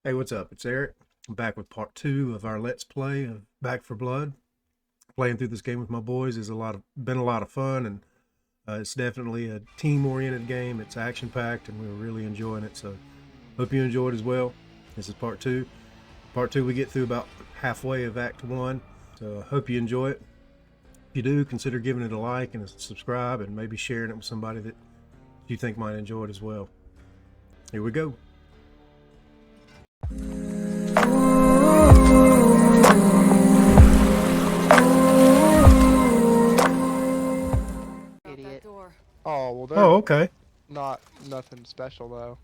Hey, what's up? It's Eric. I'm back with part two of our Let's Play of Back for Blood. Playing through this game with my boys is been a lot of fun, and it's definitely a team-oriented game. It's action-packed, and we're really enjoying it. So, hope you enjoyed as well. This is part two. Part two, we get through about halfway of Act One. So, I hope you enjoy it. If you do, consider giving it a like and a subscribe, and maybe sharing it with somebody that you think might enjoy it as well. Here we go. Idiot. Oh, well, they're Oh, okay. not nothing special, though.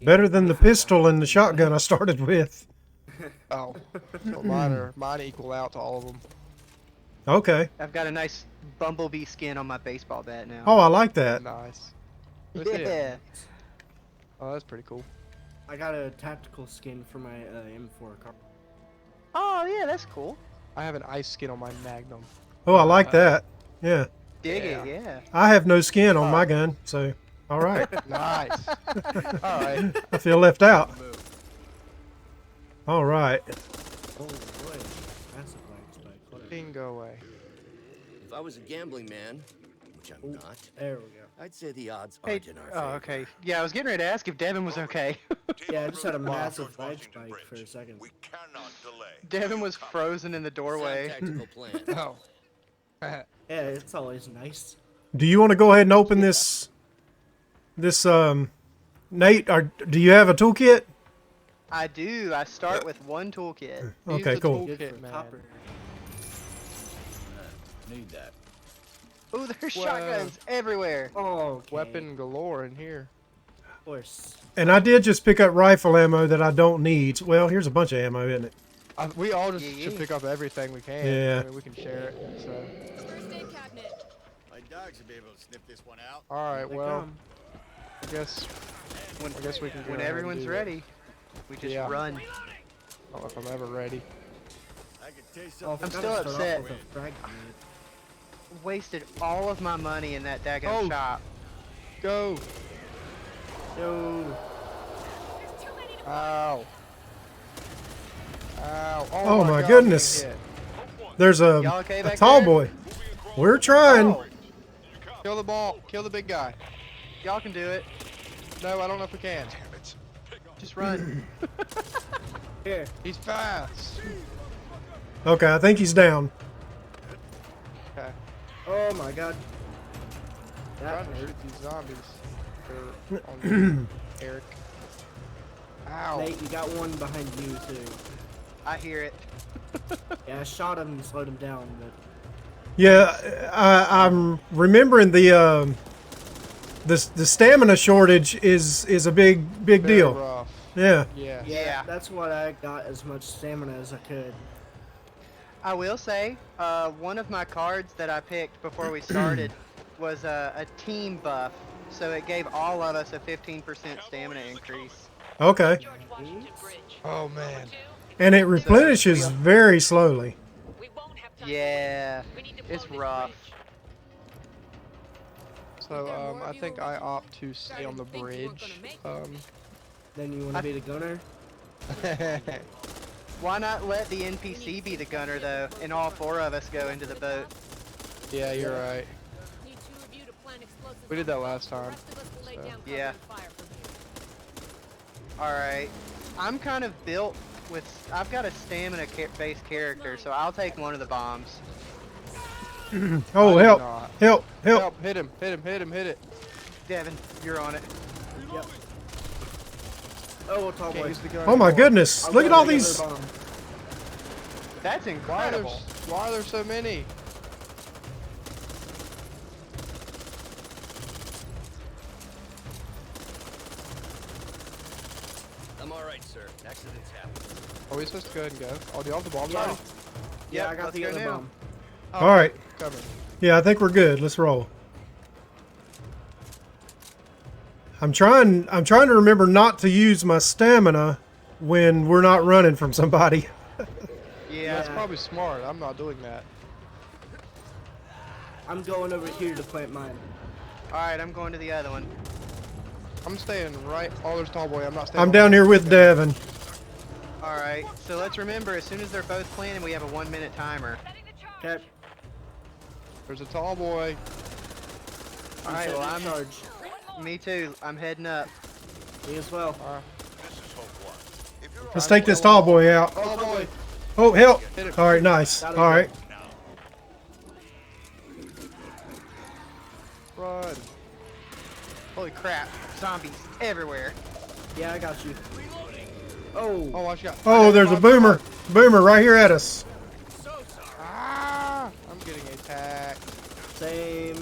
Better than the pistol and the shotgun I started with. Oh, so mine equal out to all of them. Okay. I've got a nice bumblebee skin on my baseball bat now. Oh, I like that. Nice. Let's see it. yeah. Oh, that's pretty cool. I got a tactical skin for my M4 car. Oh, yeah, that's cool. I have an ice skin on my Magnum. Oh, I like that. Yeah. Dig Yeah. it, yeah. I have no skin on my gun, so all right. Nice. All right. I feel left out. All right. Oh boy, that's a flag spike. Ding, go away. If I was a gambling man, which I'm not, There we go. I'd say the odds Hey, aren't in our favor. oh, okay. Yeah, I was getting ready to ask if Devin was okay. Yeah, I just had a massive flag spike for a second. We cannot delay. Devin was frozen in the Sound doorway. tactical plan. Oh. Yeah, it's always nice. Do you want to go ahead and open this Nate, or do you have a toolkit? I do. I start with one toolkit. Use Okay, the cool. Good toolkit, for man. copper. Need that. Ooh, there's Well- shotguns everywhere. Oh, okay. Weapon galore in here. Of course. And I did just pick up rifle ammo that I don't need. Well, here's a bunch of ammo, isn't it? We all just Yeah, should yeah. pick up everything we can. Yeah. I mean, we can share it. So. My dog should be able to sniff this one out. All right. They Well, come. I guess When, I guess we can go when ahead and everyone's do ready, we just Yeah. run. I don't know if I'm ever ready. I can taste Oh, I something. I'm forgot still to start off upset. with a frag grenade. Wasted all of my money in that daggone Oh. shop. Go. Yo, Ow. Ow. Oh my God, I'm goodness. getting hit. There's Y'all a okay back tall there? boy. We're trying. Oh, Kill the ball. Kill the big guy. y'all can do it. No, I don't know if we can. Just run. here. He's fast. Okay, I think he's down. Okay. Oh my god. I'm That trying to hurt. shoot these zombies. They're on you, Eric. Ow. Nate, you got one behind you too. I hear it. Yeah, I shot him and slowed him down, but Yeah, I'm remembering the stamina shortage is a big Very deal. rough. Yeah. Yeah. Yeah. that's what I got as much stamina as I could. I will say, one of my cards that I picked before we started was a team buff, so it gave all of us a 15% stamina increase. Okay. Oh man. And it replenishes very slowly. Yeah, it's rough. So I think I opt to stay on the bridge. Then you want to be the gunner? Why not let the NPC be the gunner though, and all four of us go into the boat? Yeah, you're right. We did that last time. Yeah. Alright. I'm kind of built with... I've got a stamina-based character, so I'll take one of the bombs. Oh, I do help! not. Help! Help! Help! Hit him! Hit him! Hit him! Hit it! Devin, you're on it. Yep. Oh, tall Can't boy. use the gun Oh my anymore. goodness! I'll Look at go all to the these. other bomb. That's Why are, incredible. why are there so many? I'm all right, sir. Accidents happen. Are we supposed to go ahead and go? Oh, do y'all have the bombs Yeah. already? Yeah, Yep, I got let's the go other now. bomb. Oh, All right. Coming. Yeah, I think we're good. Let's roll. I'm trying to remember not to use my stamina when we're not running from somebody. Yeah. That's probably smart. I'm not doing that. I'm going over here to plant mine. Alright, I'm going to the other one. I'm staying right. Oh, there's tall boy. I'm not staying. I'm on down the- here with Devin. All right. So let's remember, as soon as they're both planning, we have a 1-minute timer. Okay. There's a tall boy. All right. Well, I'm. charge. Me too. I'm heading up. Me as well. This is Hope One. If you're Let's take this tall boy out. Tall boy. Oh, help. Hit it. All right, nice. All right. Run. Holy crap! Zombies everywhere. Yeah, I got you. Oh. Oh, watch out. Oh, there's a boomer. Boomer right here at us. Ah! I'm getting attacked. Same.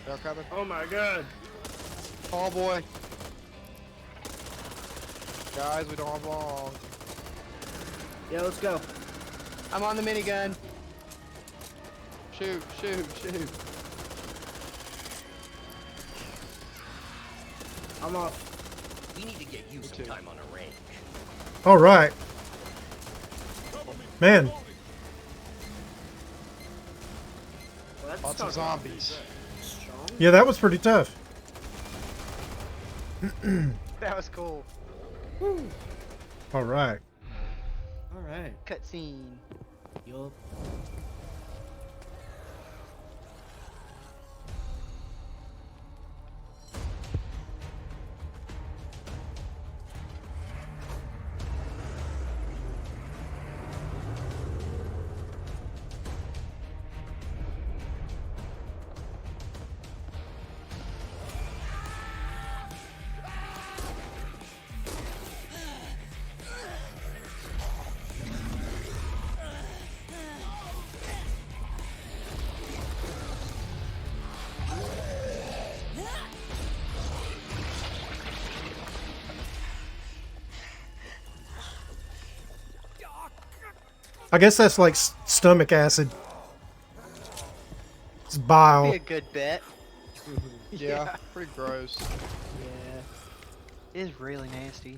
They're coming. Oh my god. Tall boy. Guys, we don't have long. Yeah, let's go. I'm on the minigun. Shoot, shoot, shoot. I'm off. We need to get you some too. time on a range. All right. Man, Well, that's Lots of not zombies. strong. yeah, that was pretty tough. That was cool. All right. All right. Cutscene. Yup. I guess that's like stomach acid. It's Be bile. a good bet. Yeah, pretty gross. Yeah. It is really nasty.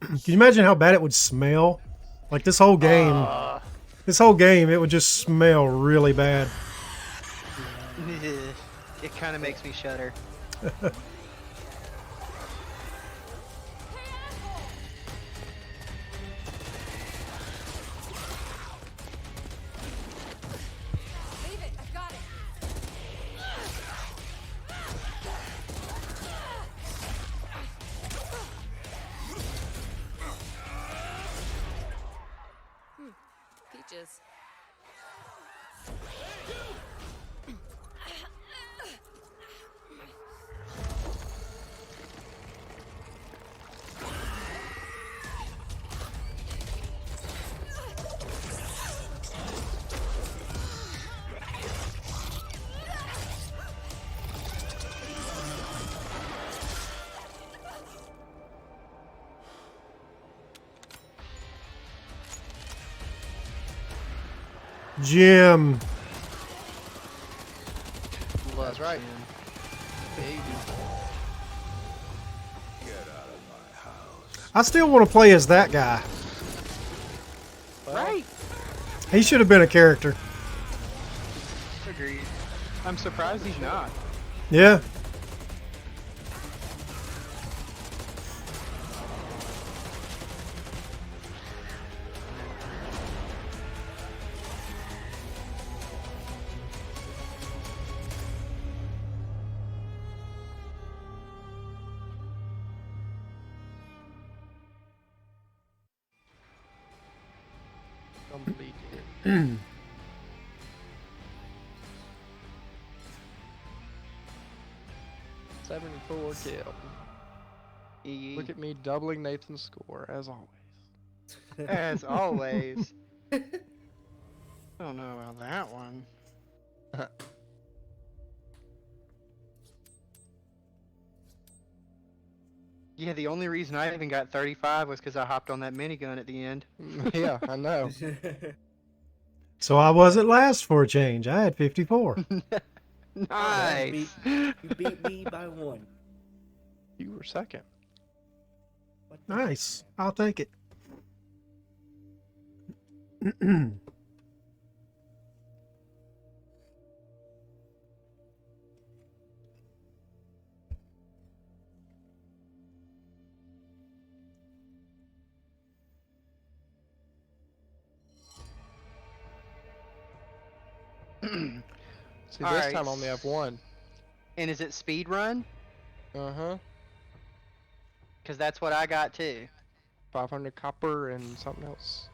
Can you imagine how bad it would smell? Like this whole game. This whole game, it would just smell really bad. It kind of makes me shudder. Leave it. I've got it. Peaches. Jim. That's right. Baby. I still want to play as that guy. Right. He should have been a character. Agreed. I'm surprised he's not. Yeah. Completed. 74 kill. Look at me doubling Nathan's score, as always. As always. I don't know about that one. Yeah, the only reason I even got 35 was because I hopped on that minigun at the end. Yeah, I know. So I wasn't last for a change. I had 54. Nice. You beat me by one. You were second. What the- Nice. I'll take it. See, All this right. time I only have one. And is it speed run? Uh-huh. Because that's what I got too. 500 copper and something else.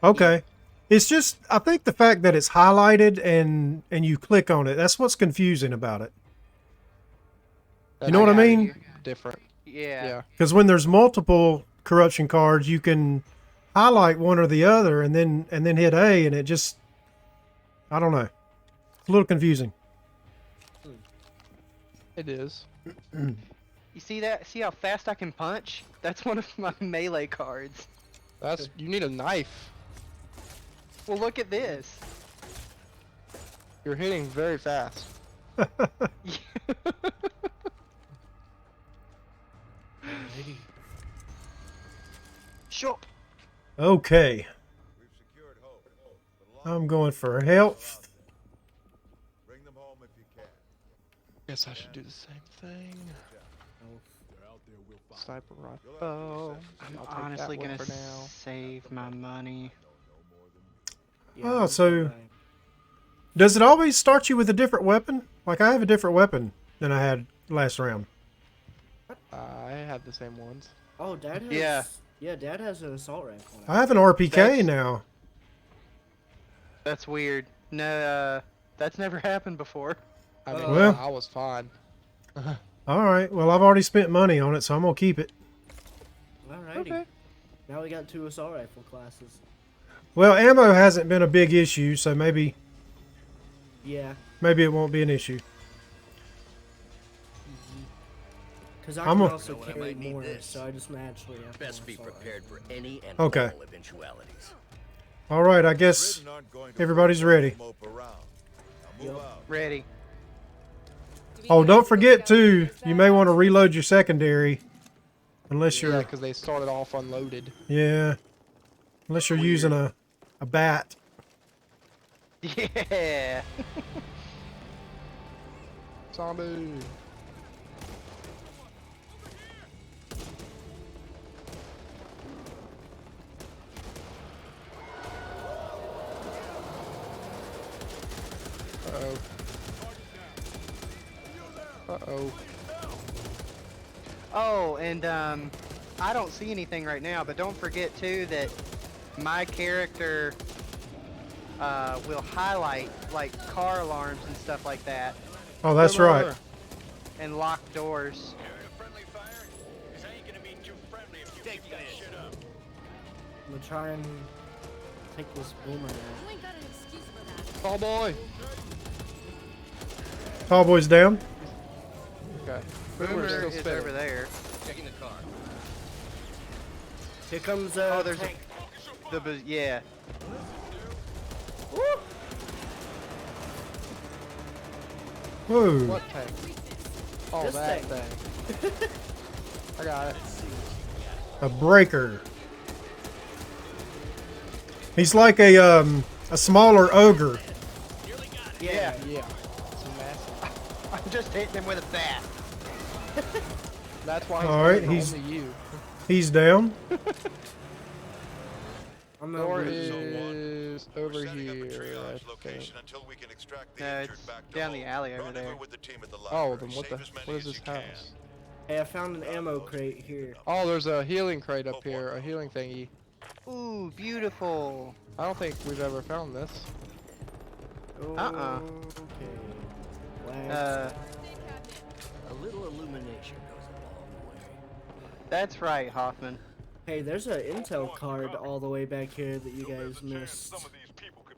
Okay. It's just I think the fact that it's highlighted and you click on it, that's what's confusing about it. You know what I got it. mean? Different. Yeah. Yeah. Because when there's multiple corruption cards, you can highlight one or the other and then hit A, and it just, I don't know. It's a little confusing. It is. You see that? See how fast I can punch? That's one of my melee cards. That's you need a knife. Well, look at this. You're hitting very fast. Shop. Okay. We've secured Hope. But long I'm going for health. bring them home if you can. Guess I should do the same thing. Sniper rifle. I'm I'll take honestly that one gonna for now. save my money. Yeah, Oh, I'm so- fine. Does it always start you with a different weapon? Like I have a different weapon than I had last round. I had the same ones. Oh, Dad has. Yeah. Yeah, Dad has an assault rifle. I have an RPK That's- now. That's weird. No, that's never happened before. I mean, Well- I was fine. All right. Well, I've already spent money on it, so I'm gonna keep it. Alrighty. Okay. Now we got 2 assault rifle classes. Well, ammo hasn't been a big issue, so maybe Yeah, it won't be an issue. because I I'm can a- also You know what, I carry might need more, this. so I just naturally have Best more be assault prepared for any and Okay. all eventualities. All right. I guess Britain aren't going to everybody's ready. mope around. Now move Yep. out. Ready. Oh, don't forget too. You may want to reload your secondary, unless Yeah, you're because they started off unloaded. unless you're using a bat. Yeah. Zombie. Uh-oh. Uh-oh. Oh, and I don't see anything right now, but don't forget too that my character will highlight like car alarms and stuff like that, Oh, that's right. and lock doors. I'm gonna try and take this boomer out. You ain't got an excuse for that. Oh boy. Tall boy's down. Okay. Boomer still is spinning. over there. Checking the car. Here comes Oh, there's tank. yeah. Whoa. What tank? Oh, This that thing. thing. I got it. A breaker. He's like a smaller ogre. Yeah. Yeah. It's massive. I'm just hitting him with a bat. That's why he's All right, doing he's- only you. He's down. I'm Door gonna is We're over setting up a here. I triage think. location until we can extract the No, injured it's back to down the home. alley over Rendezvous there. with the team at the Oh, library. then what Save the? as many What is as this you can. house? Hey, I found an ammo crate here. Oh, there's a healing crate up here. A healing thingy. Ooh, beautiful. I don't think we've ever found this. Uh-uh. Okay. A little illumination goes a long way. That's right, Hoffman. Hey, there's an intel card all the way back here that you guys missed.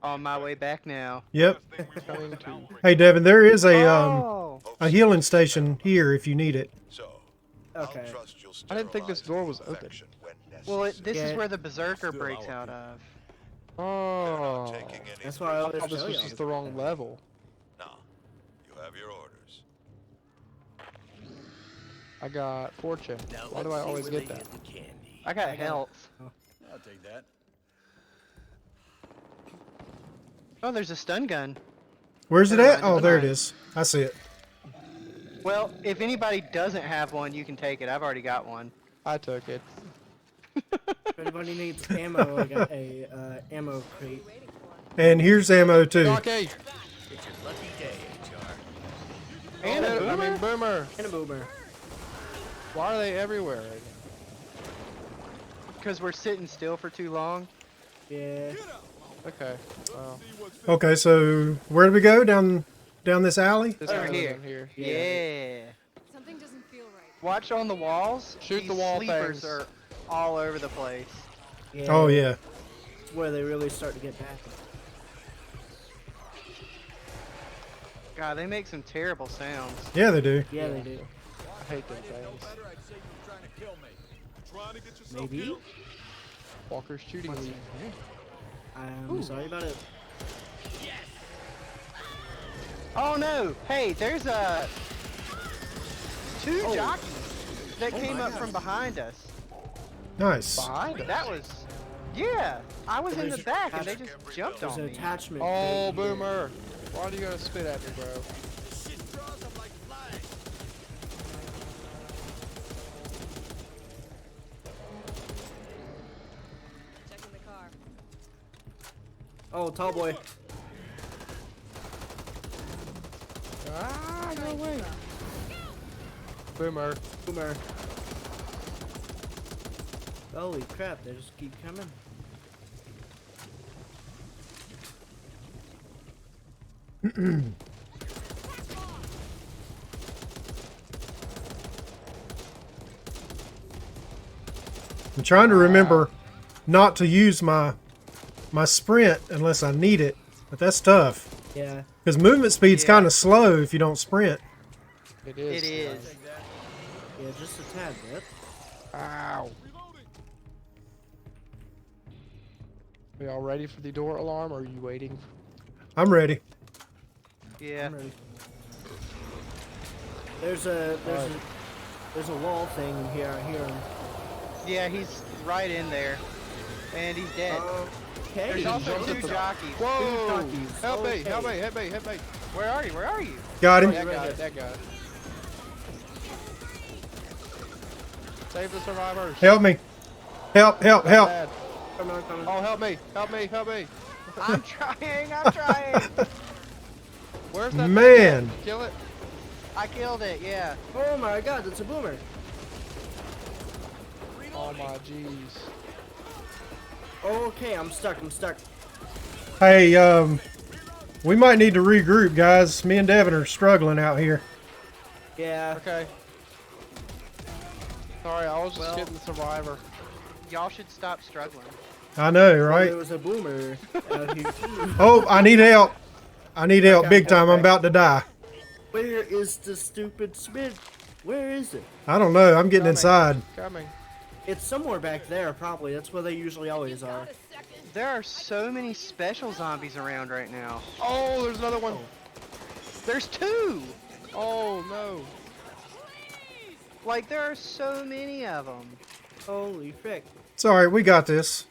On my way back now. Yep. Coming to. Hey, Devin, there is Oh. a healing station here if you need it. So, Okay. I'll trust you'll I didn't think this sterilize door was the open. infection when Well, necessary. this is Yeah. where the berserker breaks out of. Oh. Taking any That's why I always Oh, this tell was you. just the wrong level. No. You have your orders. I got fortune. Now Why do let's I see always where get they that? hid the candy. I got health. I'll take that. Oh, there's a stun gun. Where's it Never at? mind, Oh, never there it mind. is. I see it. Well, if anybody doesn't have one, you can take it. I've already got one. I took it. If anybody needs ammo, I got a ammo crate. And here's ammo too. Donkey! It's your lucky day, HR. And a boomer? I mean, boomer. And a boomer. Why are they everywhere right Because we're sitting still for too long. Yeah. now? Okay. Well, Okay, so where do we go? Down this alley? this Over guy's here. in here. Yeah. Something doesn't feel right. Watch on the walls. Shoot These the wall sleepers things. are all over the place. Yeah. Oh yeah. It's where they really start to get back. God, they make some terrible sounds. Yeah, they do. Yeah, they do. I hate them things. Maybe. Walker's shooting me. I'm sorry about it. Oh no! Hey, there's two jockeys that came up from behind us. Nice. Behind us. That was, yeah. I was in There's the back and they attach- just jumped There's on an me. attachment. Oh, thing here. boomer. Why do you gotta spit at me, bro? Checking the car. Oh, tall boy. Ah, no way. Boomer. Boomer. Holy crap, they just keep coming. I'm trying to remember not to use my sprint unless I need it, but that's tough. Yeah. Because movement speed's Yeah. kind of slow if you don't sprint. It is. It is. Yeah, just a tad bit. Ow. Are y'all ready for the door alarm, or are you waiting? I'm ready. Yeah. I'm ready. There's a wall thing in here. I hear him. Yeah, he's right in there. And he's dead. Okay. There's also jumped two at the- jockeys. Whoa! jockeys. Help me! Okay. Help me! Help me! Help me! Where are you? Where are you? Got him. That guy! That guy! Save the survivors! Help me. Help, help, help. Bad. Come on, come on. Oh, help me! Help me! Help me! I'm trying. I'm trying. Where's that thing Man. at? Kill it! I killed it. Yeah. Oh my god, it's a boomer. Oh my jeez! Okay, I'm stuck. Hey, we might need to regroup, guys. Me and Devin are struggling out here. Yeah. Okay. Sorry, I was just Well- getting the survivor. Y'all should stop struggling. I know, Well, right? there was a boomer out here too. Oh, I need help. I need help big time. I'm about to die. Where is the stupid Smith? Where is it? I don't know. I'm getting Coming. inside. Coming. It's somewhere back there, probably. That's where they usually always are. Got a second? There are so many special zombies around right now. Oh, there's another one. There's two. Oh no. Like there are so many of them. Holy frick. It's all right. We got this.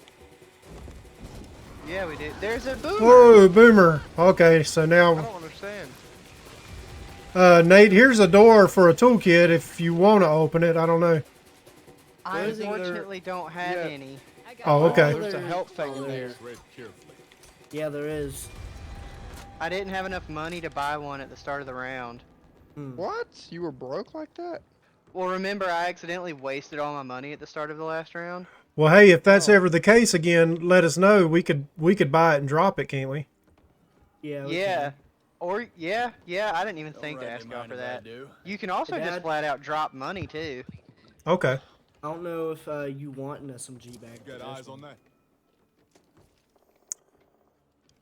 Yeah, we did. There's a boomer. Whoa, boomer. Okay, so I now, don't understand. Nate, here's a door for a toolkit if you want to open it. I don't know. I There's either- unfortunately don't have Yeah. any. I got Oh, it. okay. There's a help thing in there. Yeah, there is. I didn't have enough money to buy one at the start of the round. What? You were broke like that? Well, remember I accidentally wasted all my money at the start of the last round. Well, hey, if that's ever the case again, let us know. We could buy it and drop it, can't we? Yeah. we Yeah. can. Or yeah. I didn't even think to ask y'all for that. You can also just Dad? flat out drop money too. Okay. I don't know if you want an SMG back. for this one. that?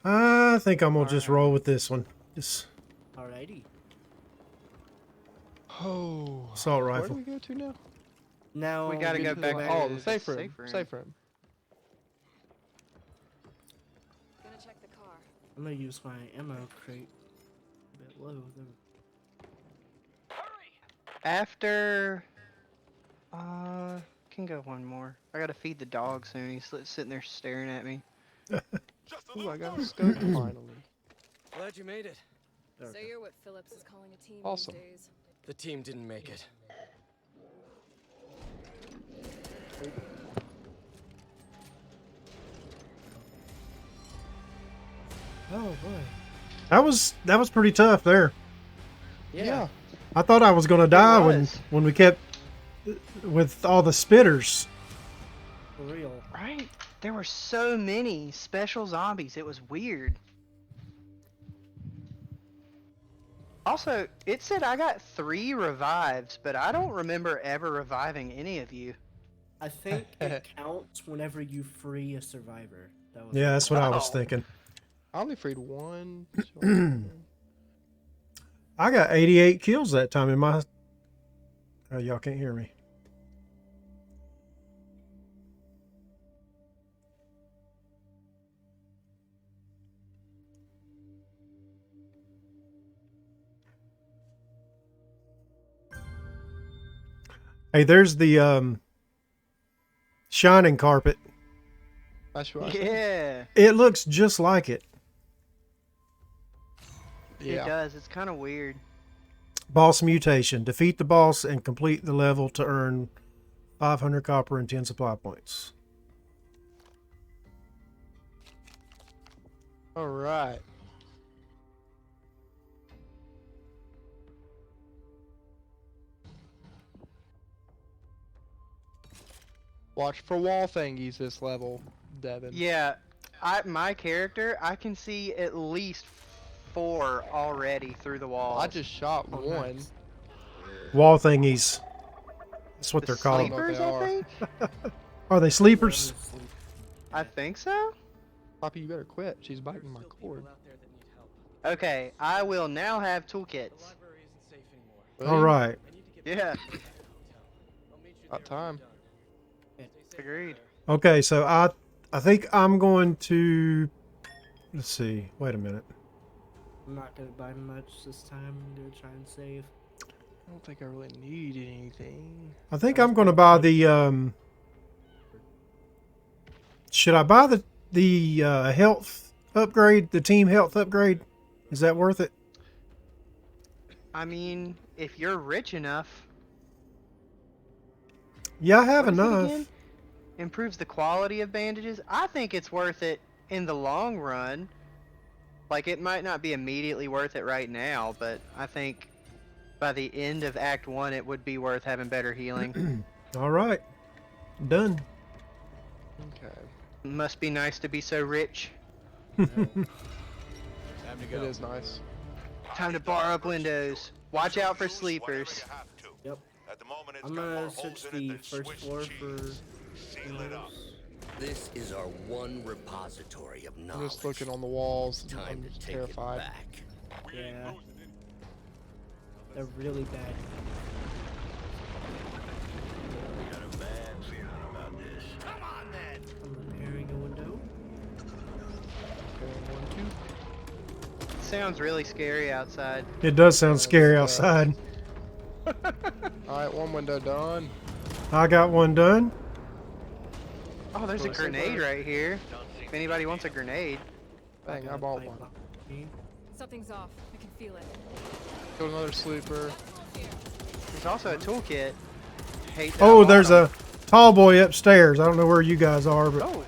I think I'm gonna just roll with this one. Just Alrighty. Oh. assault Where do rifle. we go to now? Now We gotta we go can back Oh, to the safe room. safe room. Safe room. Gonna check the car. I'm gonna use my ammo crate. A bit low. There. After, can go one more. I gotta feed the dog soon. He's sitting there staring at me. Ooh, I got a scope finally. Glad you made it. So you're what Phillips is calling a team Awesome. these days. The team didn't make it. Oh boy. That was pretty tough there. Yeah. I thought I was gonna die was. when we kept with all the spitters. For real. Right? There were so many special zombies. It was weird. Also, it said I got 3 revives, but I don't remember ever reviving any of you. I think it counts whenever you free a survivor. That was Yeah, that's what I was Oh. thinking. I only freed one. I got 88 kills that time in my. Oh, y'all can't hear me. Hey, there's the shining carpet. That's right. Yeah, It looks just like it. it does. It's kind of weird. Boss mutation. Defeat the boss and complete the level to earn 500 copper and 10 supply points. All right. Watch for wall thingies this level, Devin. Yeah, my character, I can see at least 4 already through the wall. I just shot Oh, one. nice. Wall thingies. That's what the they're called. sleepers, They I are. think. Are they sleepers? I think so. Poppy, you better quit. She's biting my cord. Okay, I will now have toolkits. All right. Yeah, About time. agreed. Okay, so I think I'm going to. Let's see. Wait a minute. I'm not gonna buy much this time. I'm gonna try and save. I don't think I really need anything. I think I'm going to buy the. Should I buy the health upgrade? The team health upgrade? Is that worth it? I mean, if you're rich enough. Yeah, I have What is it enough. again? Improves the quality of bandages. I think it's worth it in the long run. Like, it might not be immediately worth it right now, but I think by the end of Act 1 it would be worth having better healing. All right. Done. Okay. Must be nice to be so rich. Time to It go. is nice. Time to bar up windows. Watch out for Use sleepers. whenever you have to. Yep. At the moment, it's I'm got gonna more search holes in it the than first Swiss floor cheese. for. Seal it up. This is our one repository of I'm knowledge. just looking on the walls. Time I'm to just take terrified. it back. Yeah. They're really bad. Got a bad feeling about this. Come on, then. I'm repairing a window. Okay, 1, 2. Sounds really scary outside. It does sound scary Let's go. outside. Alright, one window done. I got one done. Oh, there's a Close it grenade up. right here. If anybody wants a grenade. Bang, I got a bought pipe one. behind me. Something's off. I can feel it. Killed another sleeper. There's also a toolkit. Hate that Oh, I there's bought 'em. a tall boy upstairs. I don't know where you guys are, but Oh, Oh,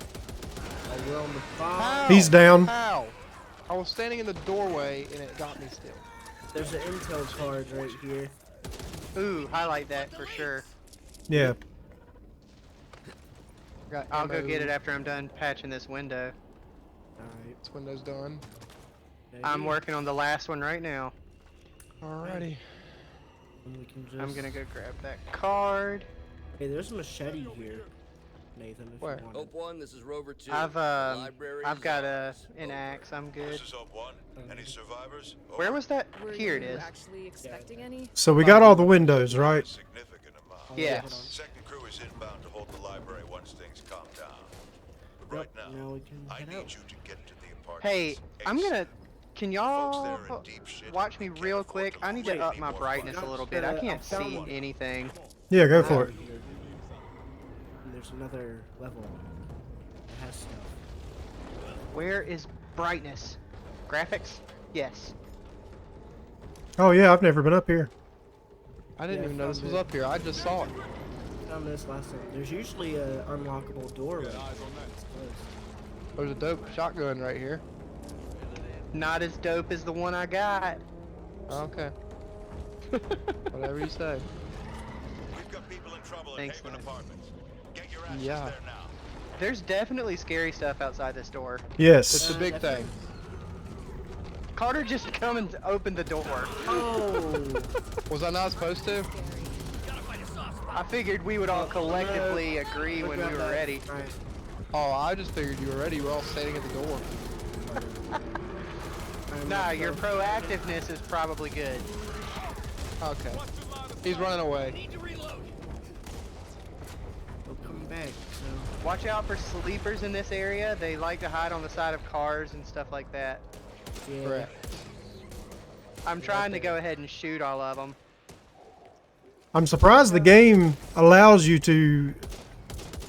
we're on the bomb. How? he's down. How? I was standing in the doorway and it got me still. There's an intel card right here. ooh, highlight that for sure. Yeah. Got I'll go ammo. get it after I'm done patching this window. Alright. This window's done. I'm working on the last one right now. Alrighty. And we can just... I'm gonna go grab that card. Hey, there's a machete here, Nathan. If Where? you want Hope 1, this is Rover 2. I've Library I've is got ours. an axe. I'm good. This is Hope 1. Any survivors? Where was that? Were Here it you is. actually expecting any? So we got all the windows, A right? significant amount. I'll Yes. get on. Second crew is inbound to hold the library once things calm down. But right Yep, now, now we can I head need out. you to get to the apartment. Hey, I'm gonna. Can y'all Folks there in deep shit watch me and can't real afford quick? to I need lose to up any my more brightness a funds. little bit. I can't I found see one. anything. Yeah, go for it. Here. And there's another level that has stuff. Where is brightness? Graphics? Yes. Oh yeah, I've never been up here. I didn't Yeah, even know this found was it. up here. I just saw it. Found this last time. There's usually a unlockable doorway. It's closed. There's a dope shotgun right here. Not as dope as the one I got. Okay. Whatever you say. We've got people in trouble in Thanks, Haven man. Apartments. Get your asses Yeah. there now. There's definitely scary stuff outside this door. It's Yes. the big thing. Carter just come and open the door. Oh, Was I not supposed to? I figured we would all collectively agree look when we around were that. ready. Alright. Oh, I just figured you were ready. We're all standing at the door. I'm Nah, not your sure. proactiveness is probably good. Okay. He's running away. We'll come back. So Watch out for sleepers in this area. They like to hide on the side of cars and stuff like that. yeah. Correct. I'm trying to go ahead and shoot all of them. I'm surprised the game allows you to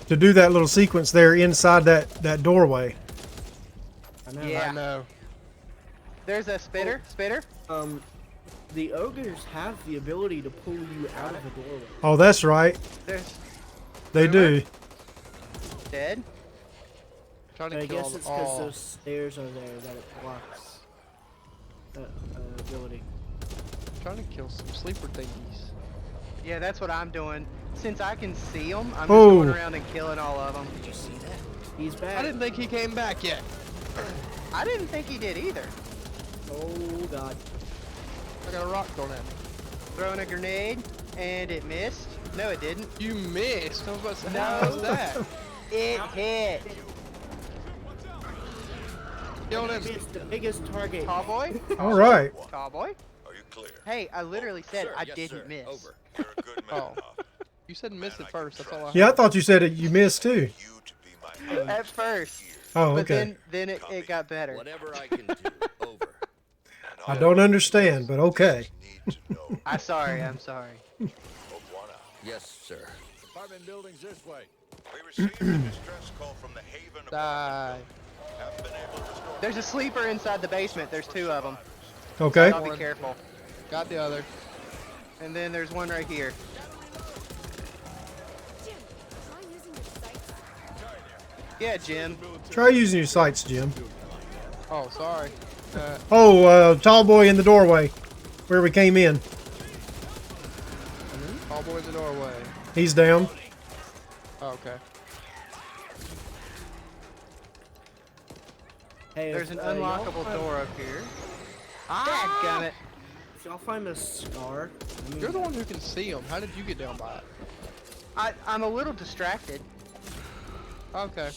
do that little sequence there inside that doorway. I know. Yeah. I know. There's a spitter. Spitter. The ogres have the ability to pull you out of the doorway. Oh, that's right. There's They do. dead. Trying But to I kill guess them it's because all. those stairs are there that it blocks that ability. Trying to kill some sleeper thingies. Yeah, that's what I'm doing. Since I can see them, I'm just Oh. going around and killing all of them. Did you see that? He's back. I didn't think he came back yet. I didn't think he did either. Oh god. I got a rock thrown at me. Throwing a grenade, and it missed. No, it didn't. You missed. I was about to say, No. how was that? It hit. Killed him. It's the biggest target. Tall boy. All right. Tall boy. Are you clear? Hey, I literally said Sir, I yes, didn't sir. miss. Over. You're a good man Oh. enough. You said miss Man, it I first. can That's all I trust. heard. Yeah, I thought you said it, you missed too. You to be my man At first, Oh, but okay. then it got better. Whatever I can do. Over. and I all don't understand, but okay. need to know. I'm sorry. I'm sorry. Hope one out. Yes, sir. Apartment buildings this way. We received a distress call from the Haven Die. apartment building. Haven't been able to restore. There's a sleeper inside the basement. There's two of them. Okay. I'll be careful. Got the other. And then there's one right here. Jim, try using your sights. Yeah, Jim. Try using your sights, Jim. Oh, sorry. Oh, tall boy in the doorway where we came in. All boy in the doorway. He's down. Oh, okay. Hey, There's an y'all unlockable find- door up here. Dadgummit. If y'all find a scar, I mean, You're the one who can see them. How did you get down by it? I'm a little distracted. Okay.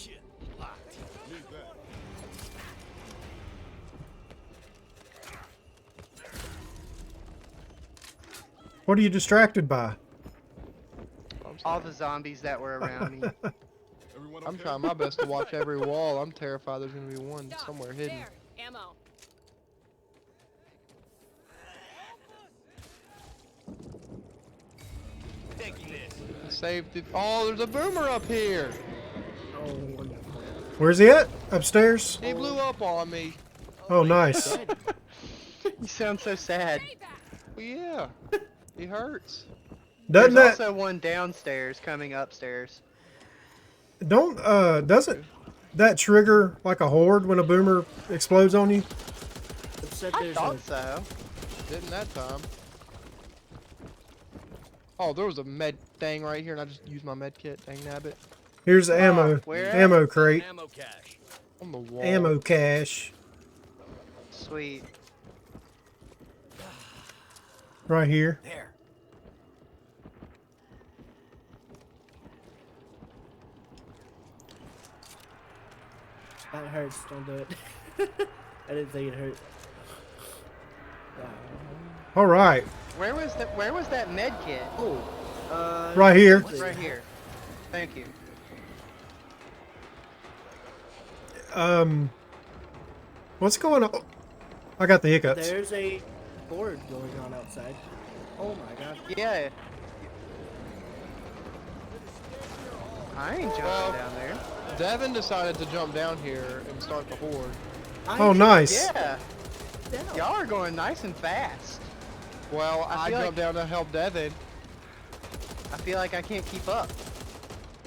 What are you distracted by? All the zombies that were around me. I'm trying my best to watch every wall. I'm terrified there's gonna be one Stop. somewhere hidden. There. Ammo. Save the. Oh, there's a boomer up here. oh, wonderful. Where's he at? Upstairs? He blew up on me. Oh, nice. You sound so sad. Stay back. Well, yeah. He hurts. Doesn't There's that also one downstairs coming upstairs. doesn't that trigger like a horde when a boomer explodes on you? It said I there's thought a so. Didn't that time. Oh, there was a med thing right here, and I just used my med kit. Dang nabbit. Here's the ammo where? ammo crate, Ammo cache. On the wall. ammo cache Sweet. right here. There. that hurts. Don't do it. I didn't think it hurt. All right, Where was that med kit? Oh, right here. Right here. Thank you. What's going on? I got the hiccups. There's a board going on outside. Oh my god. Yeah. I ain't jumping Well- down there. Devin decided to jump down here and start the horde. Oh, nice. Yeah. Down. Y'all are going nice and fast. Well, I I feel jumped down to help Devin. I feel like I can't keep up.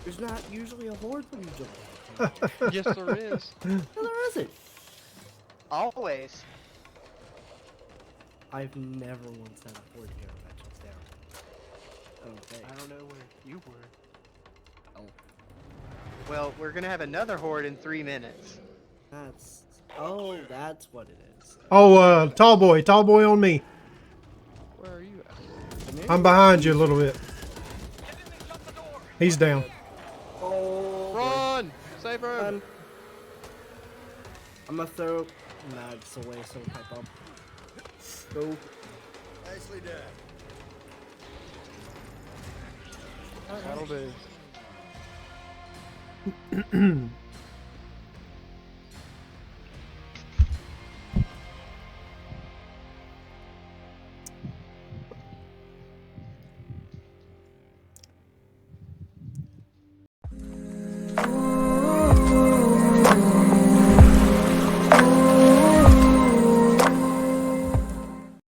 There's not usually a horde when you jump. Yes, there is. No, there isn't. Always. I've never once had a horde hero matchups down. I don't think. I don't know where you were. Well, we're gonna have another horde in 3 minutes. That's. Oh, that's what it is. Oh, tall boy on me. Where are you at? I'm behind you a little bit. He's down. Oh, boy. Run! Save her! Run. I'm gonna throw. Nah, it's away, so pipe up. Go. Nicely done. That'll do.